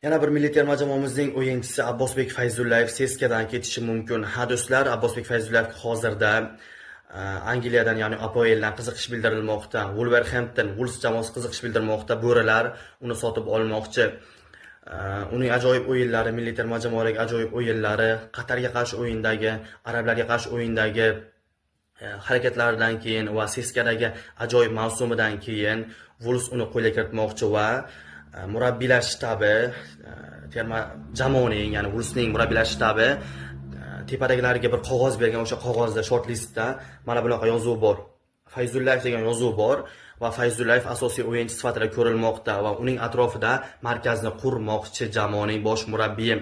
Yana bir milliy terma jamoamizning o'yinchisi Abbosbek Fayzullayev Seskadan ketishi mumkin. Ha do'stlar, Abbosbek Fayzullayev hozirda Angliyadan, ya'ni APLdan qiziqish bildirilmoqda. Wolverhampton Wolves jamoasi qiziqish bildirmoqda. Bo'rilar uni sotib olmoqchi. Uning ajoyib o'yinlari, milliy terma jamoadagi ajoyib o'yinlari, Qatarga qarshi o'yindagi, arablarga qarshi o'yindagi harakatlaridan keyin va Seskadagi ajoyib mavsumidan keyin Wolves uni qo'lga kiritmoqchi va murabbiylar shtabi, terma jamoaning, ya'ni Wolvesning murabbiylar shtabi tepadagilarga bir qog'oz bergan. O'sha qog'ozda short listda mana bunaqa yozuv bor. Fayzullayev degan yozuv bor va Fayzullayev asosiy o'yinchi sifatida ko'rilmoqda va uning atrofida markazni qurmoqchi jamoaning bosh murabbiyi.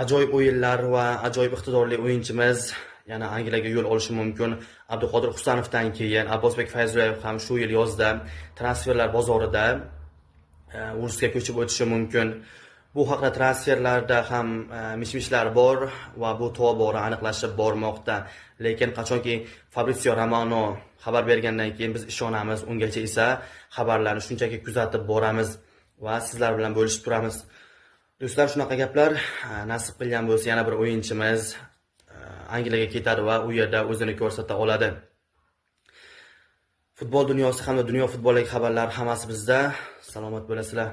Ajoyib o'yinlar va ajoyib iqtidorli o'yinchimiz yana Angliyaga yo'l olishi mumkin. Abduqodir Husanovdan keyin Abbosbek Fayzullayev ham shu yil yozda transferlar bozorida Wolvesga ko'chib o'tishi mumkin. Bu haqda transferlarda ham mish-mishlar bor va bu tobora aniqlashib bormoqda. Lekin qachonki Fabrizio Romano xabar bergandan keyin biz ishonamiz, ungacha esa xabarlarni shunchaki kuzatib boramiz va sizlar bilan bo'lishib turamiz. Do'stlar, shunaqa gaplar. Nasib qilgan bo'lsa yana bir o'yinchimiz Angliyaga ketadi va u yerda o'zini ko'rsata oladi. Futbol dunyosi hamda dunyo futbolidagi xabarlar hammasi bizda. Salomat bo'lasizlar.